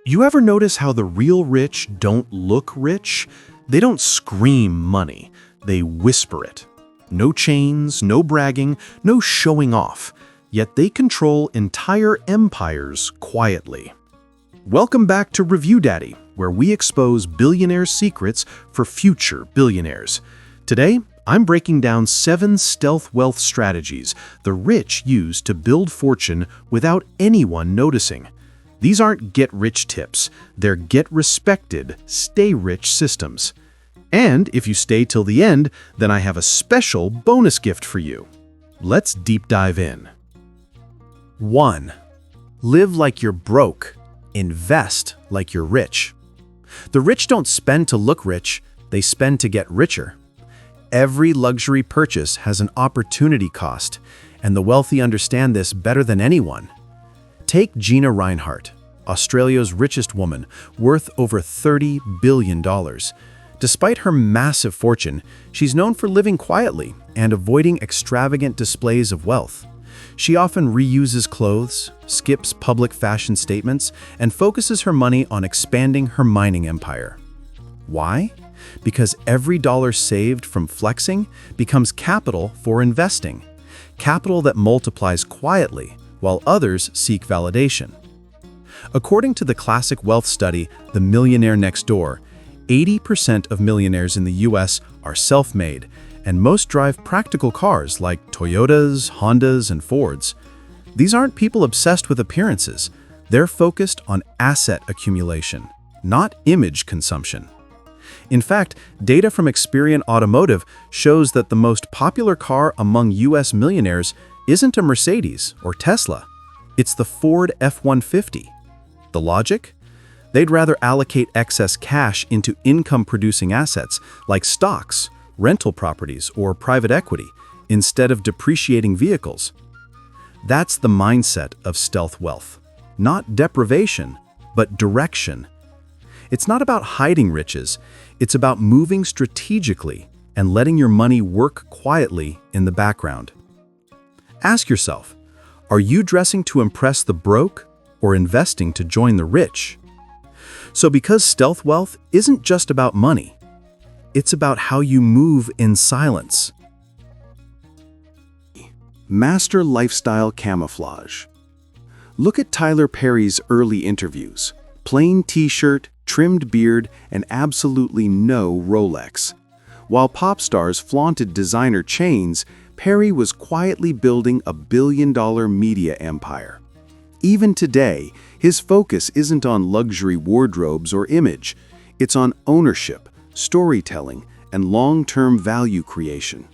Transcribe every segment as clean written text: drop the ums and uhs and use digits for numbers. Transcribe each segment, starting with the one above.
You ever notice how the real rich don't look rich? They don't scream money, they whisper it. No chains, no bragging, no showing off, yet they control entire empires quietly. Welcome back to Review Daddy, where we expose billionaire secrets for future billionaires. Today, I'm breaking down 7 stealth wealth strategies the rich use to build fortune without anyone noticing. These aren't get-rich tips, they're get-respected, stay-rich systems. And if you stay till the end, then I have a special bonus gift for you. Let's deep dive in. 1. Live like you're broke. Invest like you're rich. The rich don't spend to look rich, they spend to get richer. Every luxury purchase has an opportunity cost, and the wealthy understand this better than anyone. Take Gina Rinehart, Australia's richest woman, worth over $30 billion. Despite her massive fortune, she's known for living quietly and avoiding extravagant displays of wealth. She often reuses clothes, skips public fashion statements, and focuses her money on expanding her mining empire. Why? Because every dollar saved from flexing becomes capital for investing, capital that multiplies quietly while others seek validation. According to the classic wealth study, The Millionaire Next Door, 80% of millionaires in the US are self-made, and most drive practical cars like Toyotas, Hondas, and Fords. These aren't people obsessed with appearances. They're focused on asset accumulation, not image consumption. In fact, data from Experian Automotive shows that the most popular car among US millionaires isn't a Mercedes or Tesla. It's the Ford F-150. The logic? They'd rather allocate excess cash into income-producing assets like stocks, rental properties, or private equity, instead of depreciating vehicles. That's the mindset of stealth wealth. Not deprivation, but direction. It's not about hiding riches, it's about moving strategically and letting your money work quietly in the background. Ask yourself, are you dressing to impress the broke or investing to join the rich? So because stealth wealth isn't just about money, it's about how you move in silence. Master lifestyle camouflage. Look at Tyler Perry's early interviews. Plain t-shirt, trimmed beard, and absolutely no Rolex. While pop stars flaunted designer chains, Perry was quietly building a billion-dollar media empire. Even today, his focus isn't on luxury wardrobes or image. It's on ownership, storytelling, and long-term value creation.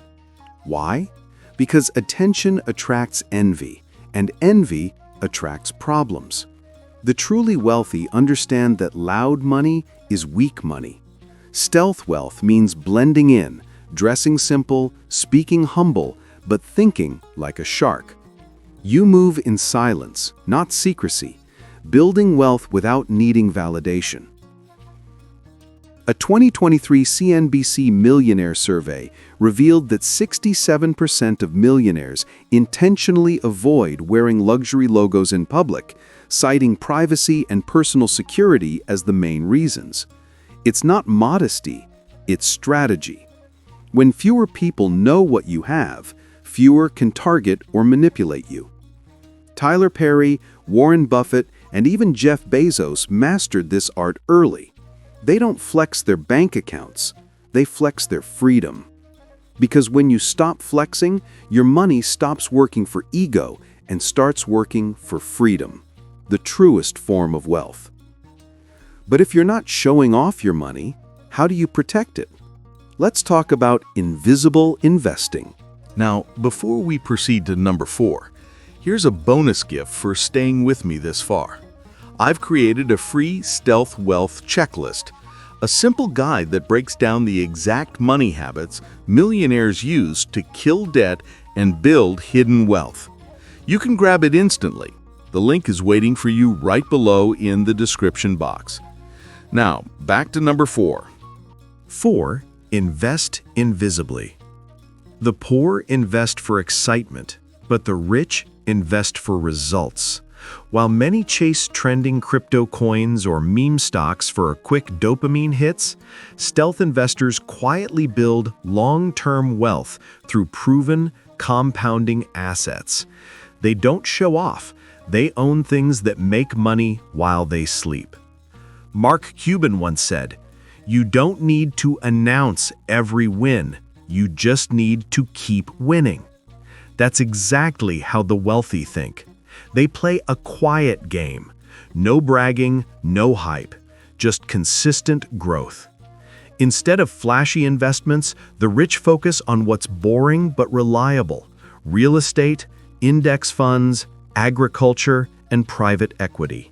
Why? Because attention attracts envy, and envy attracts problems. The truly wealthy understand that loud money is weak money. Stealth wealth means blending in, dressing simple, speaking humble, but thinking like a shark. You move in silence, not secrecy, building wealth without needing validation. A 2023 CNBC Millionaire Survey revealed that 67% of millionaires intentionally avoid wearing luxury logos in public, citing privacy and personal security as the main reasons. It's not modesty, it's strategy. When fewer people know what you have, fewer can target or manipulate you. Tyler Perry, Warren Buffett, and even Jeff Bezos mastered this art early. They don't flex their bank accounts, they flex their freedom. Because when you stop flexing, your money stops working for ego and starts working for freedom, the truest form of wealth. But if you're not showing off your money, how do you protect it? Let's talk about invisible investing. Now, before we proceed to number 4, here's a bonus gift for staying with me this far. I've created a free stealth wealth checklist, a simple guide that breaks down the exact money habits millionaires use to kill debt and build hidden wealth. You can grab it instantly. The link is waiting for you right below in the description box. Now, back to number 4. 4. Invest invisibly. The poor invest for excitement, but the rich invest for results. While many chase trending crypto coins or meme stocks for quick dopamine hits, stealth investors quietly build long-term wealth through proven, compounding assets. They don't show off. They own things that make money while they sleep. Mark Cuban once said, "You don't need to announce every win. You just need to keep winning." That's exactly how the wealthy think. They play a quiet game. No bragging, no hype, just consistent growth. Instead of flashy investments, the rich focus on what's boring but reliable: real estate, index funds, agriculture, and private equity.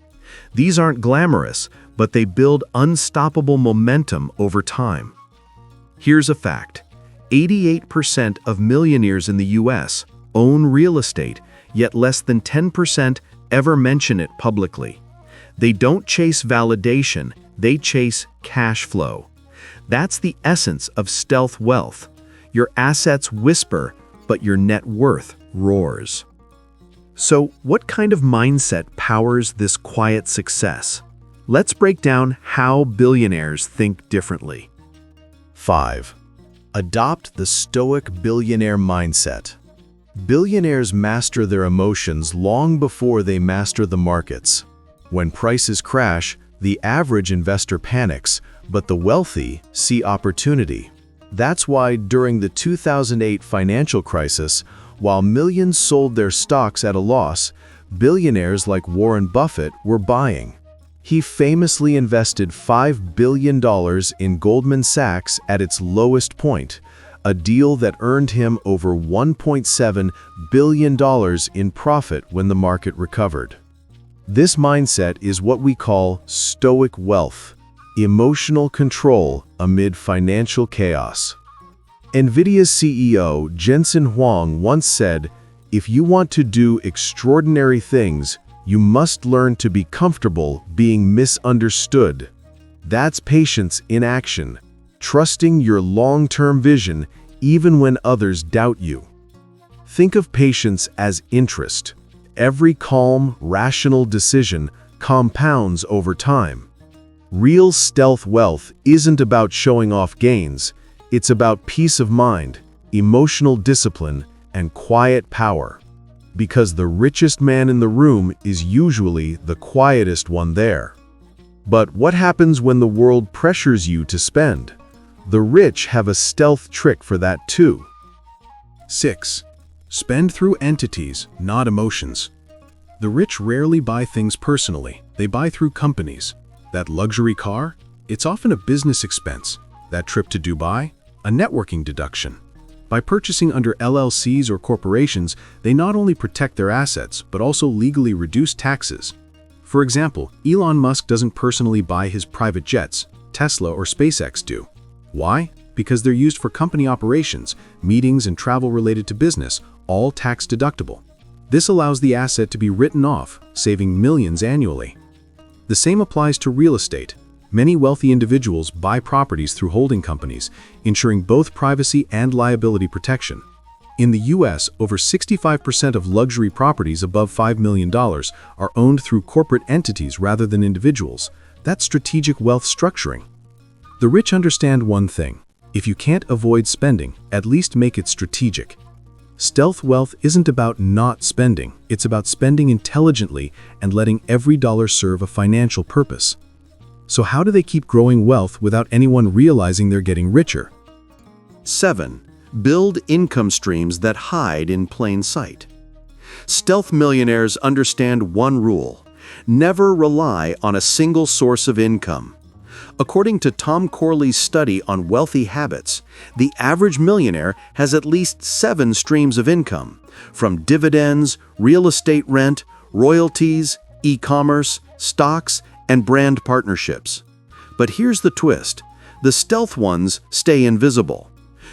These aren't glamorous, but they build unstoppable momentum over time. Here's a fact: 88% of millionaires in the US own real estate, yet less than 10% ever mention it publicly. They don't chase validation, they chase cash flow. That's the essence of stealth wealth. Your assets whisper, but your net worth roars. So, what kind of mindset powers this quiet success? Let's break down how billionaires think differently. 5. Adopt the Stoic billionaire mindset. Billionaires master their emotions long before they master the markets. When prices crash, the average investor panics, but the wealthy see opportunity. That's why during the 2008 financial crisis, while millions sold their stocks at a loss, billionaires like Warren Buffett were buying. He famously invested $5 billion in Goldman Sachs at its lowest point, a deal that earned him over $1.7 billion in profit when the market recovered. This mindset is what we call Stoic wealth, emotional control amid financial chaos. NVIDIA's CEO Jensen Huang once said, "If you want to do extraordinary things, you must learn to be comfortable being misunderstood." That's patience in action, trusting your long-term vision even when others doubt you. Think of patience as interest. Every calm, rational decision compounds over time. Real stealth wealth isn't about showing off gains. It's about peace of mind, emotional discipline, and quiet power. Because the richest man in the room is usually the quietest one there. But what happens when the world pressures you to spend? The rich have a stealth trick for that too. 6. Spend through entities, not emotions. The rich rarely buy things personally. They buy through companies. That luxury car? It's often a business expense. That trip to Dubai? A networking deduction. By purchasing under LLCs or corporations, they not only protect their assets, but also legally reduce taxes. For example, Elon Musk doesn't personally buy his private jets. Tesla or SpaceX do. Why? Because they're used for company operations, meetings, and travel related to business, all tax deductible. This allows the asset to be written off, saving millions annually. The same applies to real estate. Many wealthy individuals buy properties through holding companies, ensuring both privacy and liability protection. In the US, over 65% of luxury properties above $5 million are owned through corporate entities rather than individuals. That's strategic wealth structuring. The rich understand one thing: if you can't avoid spending, at least make it strategic. Stealth wealth isn't about not spending, it's about spending intelligently and letting every dollar serve a financial purpose. So how do they keep growing wealth without anyone realizing they're getting richer? 7. Build income streams that hide in plain sight. Stealth millionaires understand one rule: never rely on a single source of income. According to Tom Corley's study on wealthy habits, the average millionaire has at least 7 streams of income, from dividends, real estate rent, royalties, e-commerce, stocks, and brand partnerships. But here's the twist: the stealth ones stay invisible.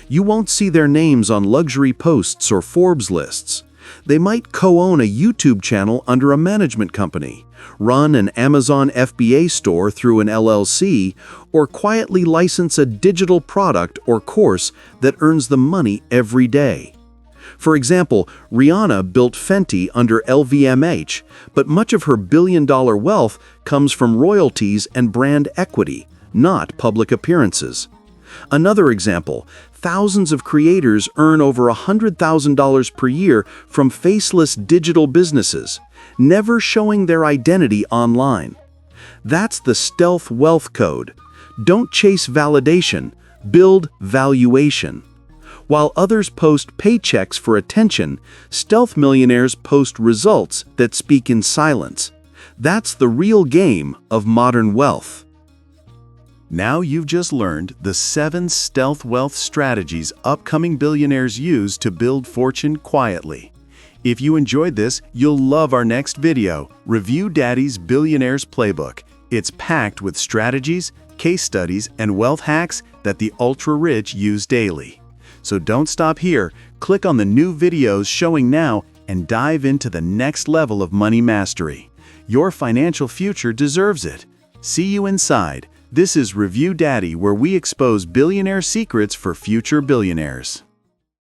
You won't see their names on luxury posts or Forbes lists. They might co-own a YouTube channel under a management company, run an Amazon FBA store through an LLC, or quietly license a digital product or course that earns them money every day. For example, Rihanna built Fenty under LVMH, but much of her billion-dollar wealth comes from royalties and brand equity, not public appearances. Another example, thousands of creators earn over $100,000 per year from faceless digital businesses, never showing their identity online. That's the stealth wealth code. Don't chase validation, build valuation. While others post paychecks for attention, stealth millionaires post results that speak in silence. That's the real game of modern wealth. Now you've just learned the 7 stealth wealth strategies upcoming billionaires use to build fortune quietly. If you enjoyed this, you'll love our next video, Review Daddy's Billionaires Playbook. It's packed with strategies, case studies, and wealth hacks that the ultra-rich use daily. So don't stop here, click on the new videos showing now and dive into the next level of money mastery. Your financial future deserves it. See you inside. This is Review Daddy, where we expose billionaire secrets for future billionaires.